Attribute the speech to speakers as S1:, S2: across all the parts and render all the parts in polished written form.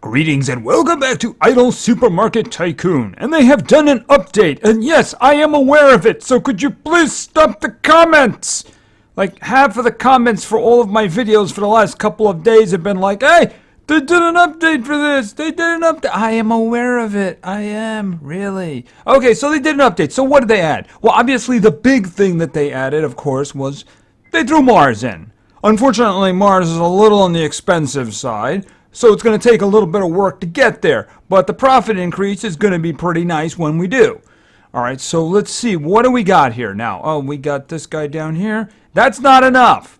S1: Greetings and welcome back to Idle Supermarket Tycoon. And they have done an update. And yes, I am aware of it. So could you please stop the comments? Like half of the comments for all of my videos for the last couple of days have been like, hey, they did an update for this. They did an update. I am aware of it. I am, really. Okay, so they did an update. So what did they add? Well, obviously the big thing that they added, of course, was they threw Mars in. Unfortunately, Mars is a little on the expensive side. So it's going to take a little bit of work to get there. But the profit increase is going to be pretty nice when we do. All right, so let's see. What do we got here now? Oh, we got this guy down here. That's not enough.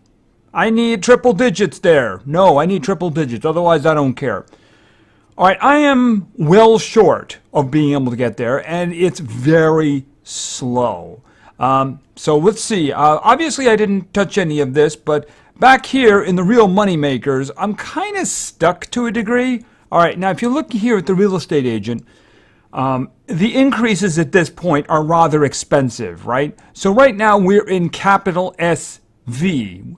S1: I need triple digits there. No, I need triple digits. Otherwise, I don't care. All right, I am well short of being able to get there. And it's very slow. So let's see. Obviously, I didn't touch any of this, but back here in the real money makers, I'm kind of stuck to a degree. All right, now if you look here at the real estate agent, the increases at this point are rather expensive, right? So right now we're in capital SV,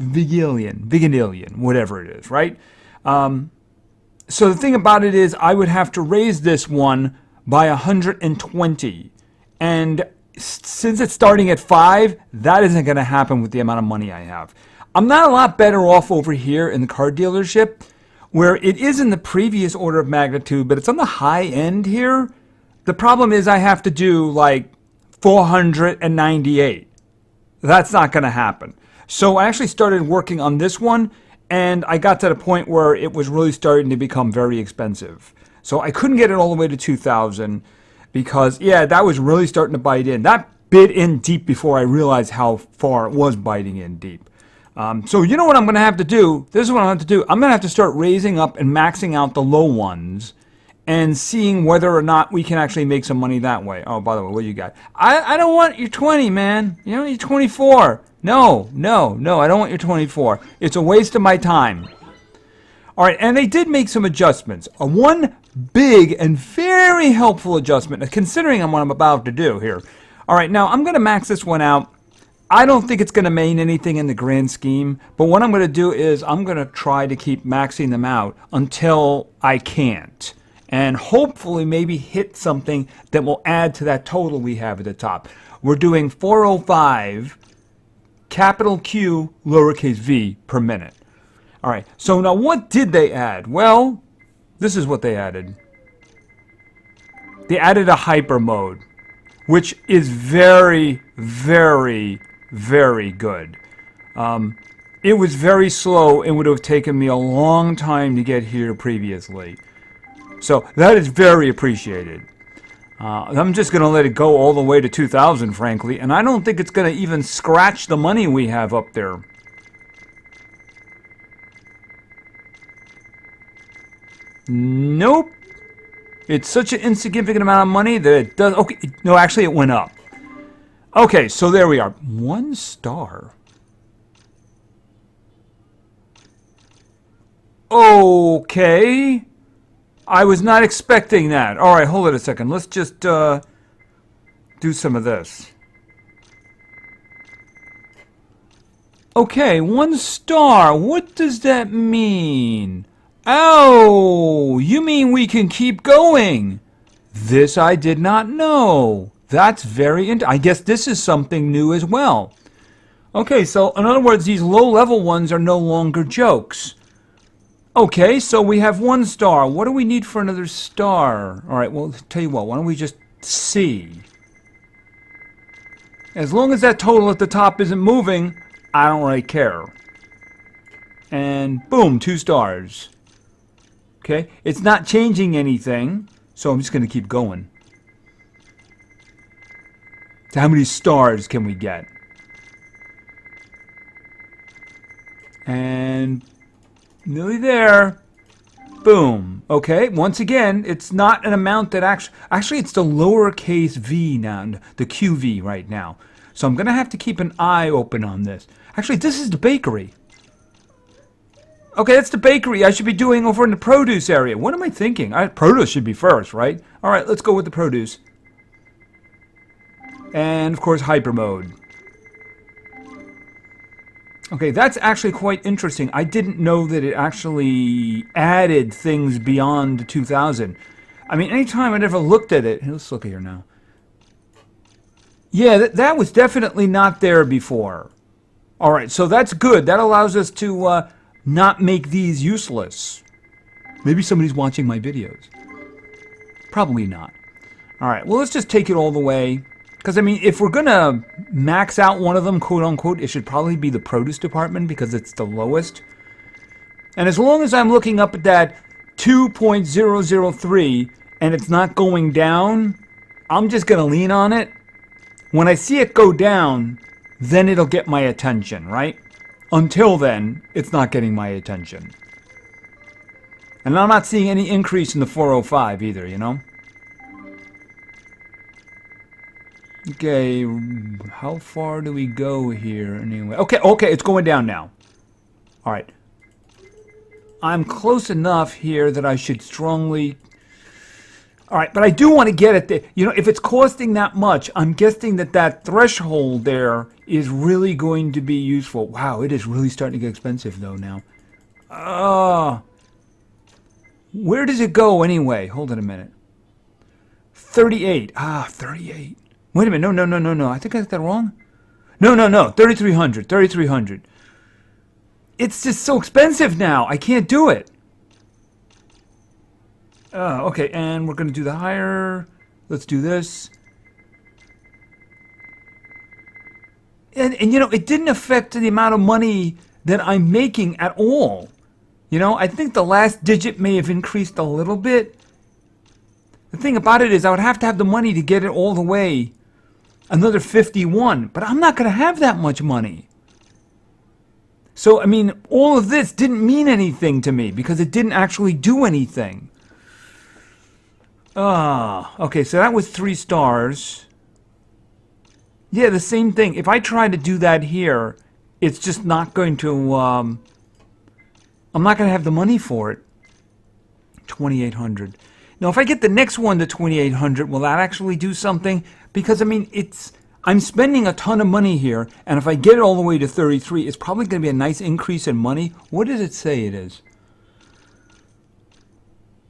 S1: Vigillion, whatever it is, right? So the thing about it is I would have to raise this one by 120. And since it's starting at 5, that isn't going to happen with the amount of money I have. I'm not a lot better off over here in the car dealership, where it is in the previous order of magnitude, but it's on the high end here. The problem is I have to do like 498. That's not going to happen. So I actually started working on this one, and I got to the point where it was really starting to become very expensive. So I couldn't get it all the way to 2,000 because, yeah, that was really starting to bite in. That bit in deep before I realized how far it was biting in deep. So you know what I'm going to have to do? This is what I have to do. I'm going to have to start raising up and maxing out the low ones and seeing whether or not we can actually make some money that way. Oh, by the way, what you got? I don't want your 20, man. You know, your 24. No, I don't want your 24. It's a waste of my time. All right, and they did make some adjustments. One big and very helpful adjustment, considering what I'm about to do here. All right, now I'm going to max this one out. I don't think it's going to mean anything in the grand scheme, but what I'm going to do is I'm going to try to keep maxing them out until I can't. And hopefully maybe hit something that will add to that total we have at the top. We're doing 405 capital Q lowercase v per minute. All right, so now what did they add? Well, this is what they added. They added a hyper mode, which is very, very, very good. It was very slow and would have taken me a long time to get here previously. So that is very appreciated. I'm just going to let it go all the way to 2,000, frankly, and I don't think it's going to even scratch the money we have up there. Nope. It's such an insignificant amount of money that it does... Okay, no, actually it went up. Okay, so there we are. 1 star. Okay. I was not expecting that. All right, hold it a second. Let's just do some of this. Okay, 1 star. What does that mean? Oh, you mean we can keep going? This I did not know. That's very interesting. I guess this is something new as well. Okay, so in other words, these low-level ones are no longer jokes. Okay, so we have 1 star. What do we need for another star? All right, well, tell you what, why don't we just see? As long as that total at the top isn't moving, I don't really care. And boom, 2 stars. Okay, it's not changing anything, so I'm just going to keep going. So how many stars can we get? And nearly there. Boom. Okay, once again, it's not an amount that actually it's the lowercase v now, the QV right now. So I'm going to have to keep an eye open on this. Actually, this is the bakery. Okay, that's the bakery I should be doing over in the produce area. What am I thinking? Produce should be first, right? All right, let's go with the produce. And, of course, hyper mode. Okay, that's actually quite interesting. I didn't know that it actually added things beyond 2,000. I mean, anytime I'd ever looked at it, let's look here now. Yeah, that was definitely not there before. All right, so that's good. That allows us to not make these useless. Maybe somebody's watching my videos. Probably not. All right, well, let's just take it all the way. Because, I mean, if we're going to max out one of them, quote unquote, it should probably be the produce department because it's the lowest. And as long as I'm looking up at that 2.003 and it's not going down, I'm just going to lean on it. When I see it go down, then it'll get my attention, right? Until then, it's not getting my attention. And I'm not seeing any increase in the 405 either, you know? Okay, how far do we go here anyway? Okay, it's going down now. All right. I'm close enough here that I should strongly... All right, but I do want to get it there. You know, if it's costing that much, I'm guessing that that threshold there is really going to be useful. Wow, it is really starting to get expensive, though, now. Where does it go, anyway? Hold on a minute. 38. 38. Wait a minute. No. I think I got that wrong. No. 3,300. 3,300. It's just so expensive now. I can't do it. Okay, and we're going to do the higher. Let's do this. And you know, it didn't affect the amount of money that I'm making at all. You know, I think the last digit may have increased a little bit. The thing about it is I would have to have the money to get it all the way another 51. But I'm not going to have that much money. So, I mean, all of this didn't mean anything to me because it didn't actually do anything. Okay, so that was 3 stars. Yeah, the same thing. If I try to do that here, it's just not going to, I'm not going to have the money for it. 2,800. Now, if I get the next one to 2,800, will that actually do something? Because, I mean, I'm spending a ton of money here, and if I get it all the way to 33, it's probably going to be a nice increase in money. What does it say it is?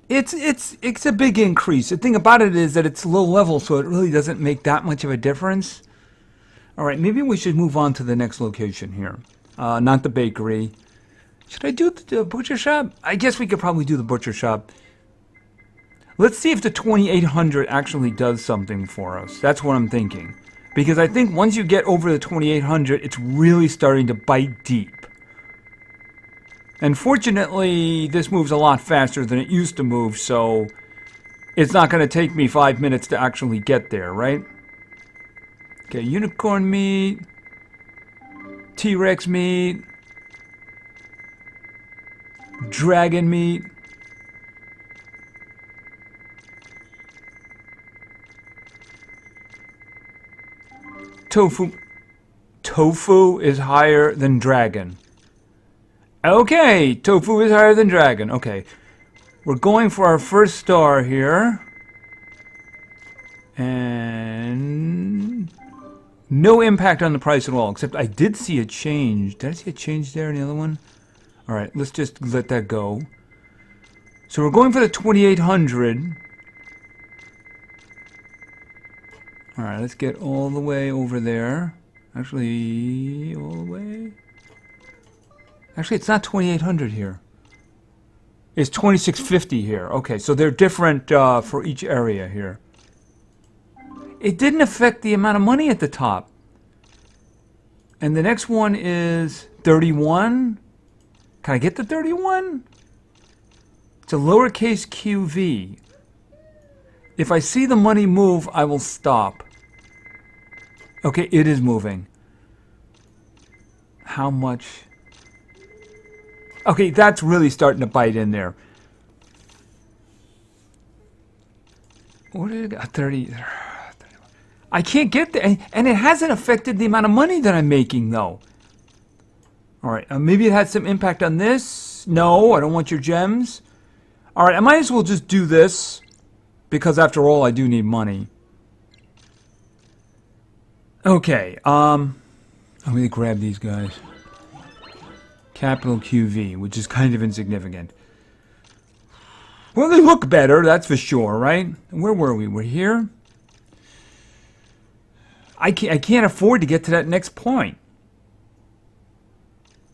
S1: It's a big increase. The thing about it is that it's low level, so it really doesn't make that much of a difference. All right, maybe we should move on to the next location here. Not the bakery. Should I do the butcher shop? I guess we could probably do the butcher shop. Let's see if the 2,800 actually does something for us. That's what I'm thinking. Because I think once you get over the 2,800, it's really starting to bite deep. And fortunately, this moves a lot faster than it used to move, so it's not going to take me 5 minutes to actually get there, right? Okay, unicorn meat, T-Rex meat, dragon meat. Tofu. Tofu is higher than dragon. Okay, tofu is higher than dragon. Okay, we're going for our first star here. And no impact on the price at all, except I did see a change. Did I see a change there in the other one? All right, let's just let that go. So we're going for the 2,800. All right, let's get all the way over there. Actually, all the way. Actually, it's not 2,800 here. It's 2,650 here. Okay, so they're different for each area here. It didn't affect the amount of money at the top. And the next one is 31. Can I get the 31? It's a lowercase QV. If I see the money move, I will stop. Okay, it is moving. How much? Okay, that's really starting to bite in there. What did it got? 30. I can't get there. And it hasn't affected the amount of money that I'm making, though. All right, maybe it had some impact on this. No, I don't want your gems. All right, I might as well just do this. Because after all, I do need money. Okay, I'm going to grab these guys. Capital QV, which is kind of insignificant. Well, they look better, that's for sure, right? Where were we? We're here? I can't afford to get to that next point.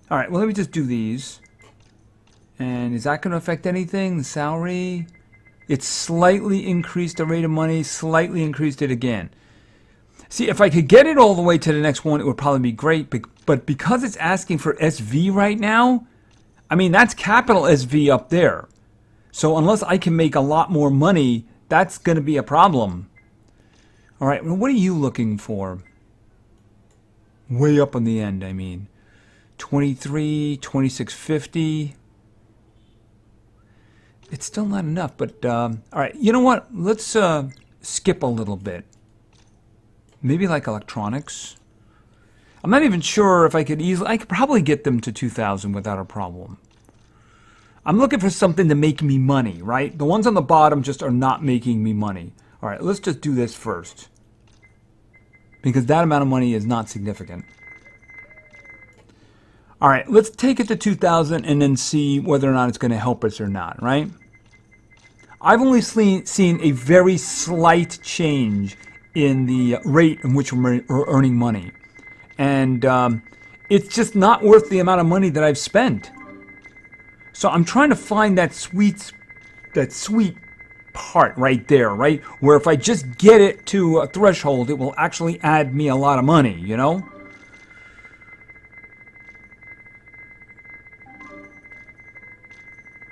S1: All right, well, let me just do these. And is that going to affect anything? The salary? It slightly increased the rate of money, slightly increased it again. See, if I could get it all the way to the next one, it would probably be great. But because it's asking for SV right now, I mean, that's capital SV up there. So unless I can make a lot more money, that's going to be a problem. All right, well, what are you looking for? Way up on the end, I mean. 23, 2650. It's still not enough, but all right, you know what? Let's skip a little bit. Maybe like electronics. I'm not even sure if I could probably get them to 2,000 without a problem. I'm looking for something to make me money, right? The ones on the bottom just are not making me money. All right, let's just do this first. Because that amount of money is not significant. All right, let's take it to 2,000 and then see whether or not it's going to help us or not, right? I've only seen a very slight change in the rate in which we're earning money. And it's just not worth the amount of money that I've spent. So I'm trying to find that sweet part right there, right? Where if I just get it to a threshold, it will actually add me a lot of money, you know?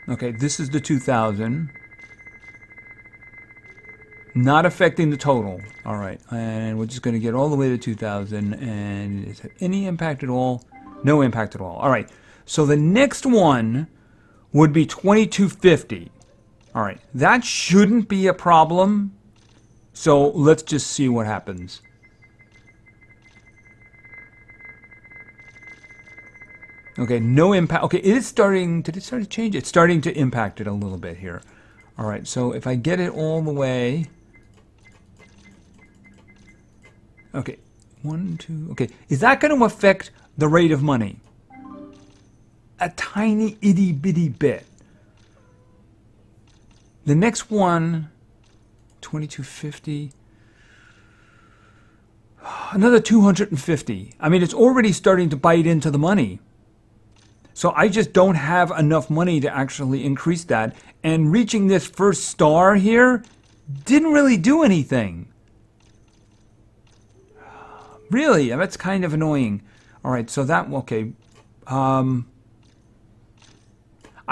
S1: Okay, this is the 2,000. Not affecting the total. All right, and we're just going to get all the way to 2,000. And is there any impact at all? No impact at all. All right, so the next one would be 2250. All right, that shouldn't be a problem. So let's just see what happens. Okay, no impact. Okay, it is starting. Did it start to change? It's starting to impact it a little bit here. All right, so if I get it all the way. Okay, 1, 2. Okay, is that going to affect the rate of money? A tiny itty bitty bit. The next one, 2250. Another 250. I mean, it's already starting to bite into the money. So I just don't have enough money to actually increase that. And reaching this first star here didn't really do anything. Really, that's kind of annoying. All right, so that, okay. I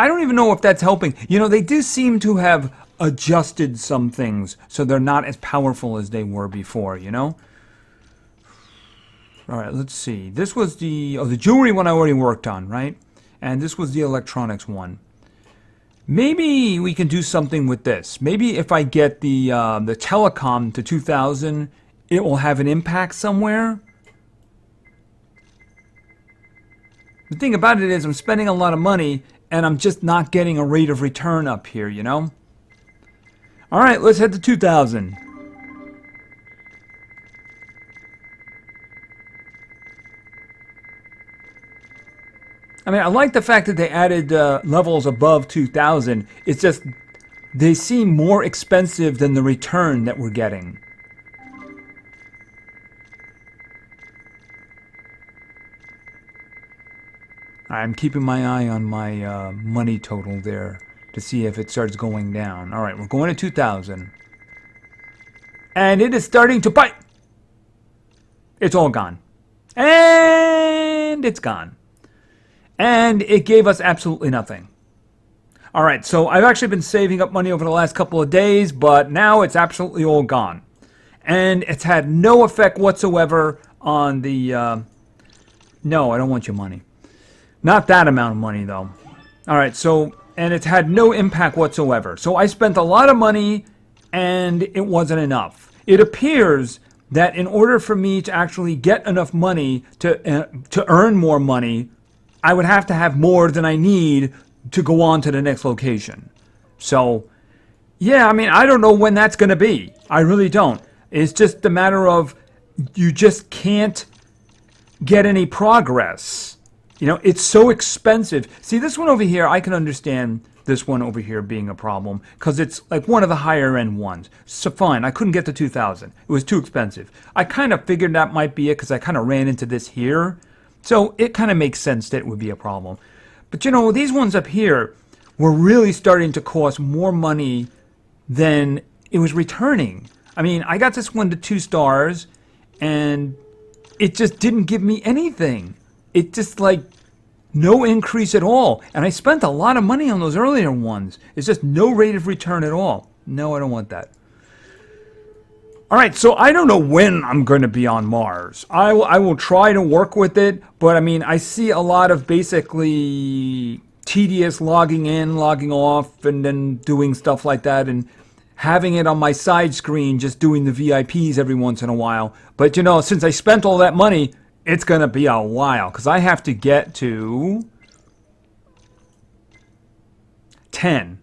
S1: don't even know if that's helping. You know, they do seem to have adjusted some things so they're not as powerful as they were before, you know? All right, let's see. This was the jewelry one I already worked on, right? And this was the electronics one. Maybe we can do something with this. Maybe if I get the Telecom to 2,000, it will have an impact somewhere. The thing about it is I'm spending a lot of money and I'm just not getting a rate of return up here, you know? All right, let's head to 2,000. I mean, I like the fact that they added levels above 2,000. It's just they seem more expensive than the return that we're getting. I'm keeping my eye on my money total there to see if it starts going down. All right, we're going to 2,000. And it is starting to bite. It's all gone. And it's gone. And it gave us absolutely nothing. All right, so I've actually been saving up money over the last couple of days, but now it's absolutely all gone. And it's had no effect whatsoever on the... No, I don't want your money. Not that amount of money, though. All right, so... And it's had no impact whatsoever. So I spent a lot of money, and it wasn't enough. It appears that in order for me to actually get enough money to earn more money, I would have to have more than I need to go on to the next location. So, yeah, I mean, I don't know when that's going to be. I really don't. It's just a matter of you just can't get any progress. You know, it's so expensive. See, this one over here, I can understand this one over here being a problem because it's like one of the higher end ones. So fine, I couldn't get to 2,000. It was too expensive. I kind of figured that might be it because I kind of ran into this here. So it kind of makes sense that it would be a problem. But you know, these ones up here were really starting to cost more money than it was returning. I mean, I got this one to 2 stars and it just didn't give me anything. It just like no increase at all. And I spent a lot of money on those earlier ones. It's just no rate of return at all. No, I don't want that. All right, so I don't know when I'm going to be on Mars. I will try to work with it, but I mean, I see a lot of basically tedious logging in, logging off, and then doing stuff like that, and having it on my side screen, just doing the VIPs every once in a while. But you know, since I spent all that money, it's going to be a while because I have to get to 10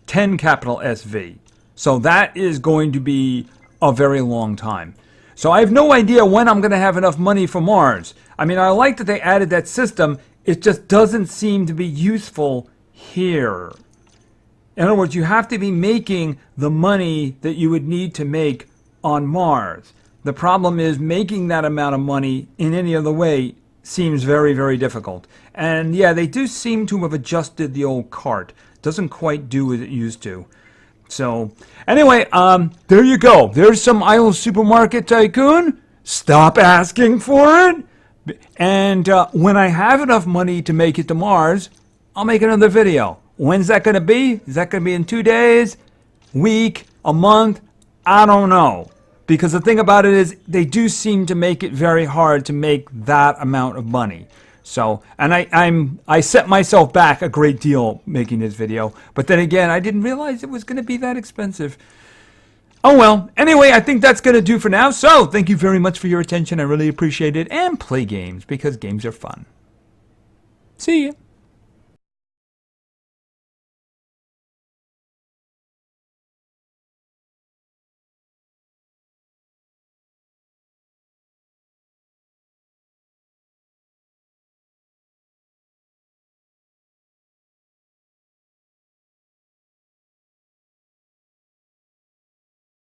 S1: capital SV. So that is going to be a very long time. So I have no idea when I'm going to have enough money for Mars. I mean, I like that they added that system. It just doesn't seem to be useful here. In other words, you have to be making the money that you would need to make on Mars. The problem is making that amount of money in any other way seems very, very difficult. And yeah, they do seem to have adjusted the old cart. Doesn't quite do what it used to. So anyway, there you go. There's some Isle Supermarket Tycoon. Stop asking for it. And when I have enough money to make it to Mars, I'll make another video. When's that going to be? Is that going to be in 2 days? Week? A month? I don't know. Because the thing about it is they do seem to make it very hard to make that amount of money. So, and I set myself back a great deal making this video. But then again, I didn't realize it was going to be that expensive. Oh well. Anyway, I think that's going to do for now. So, thank you very much for your attention. I really appreciate it. And play games because games are fun. See ya.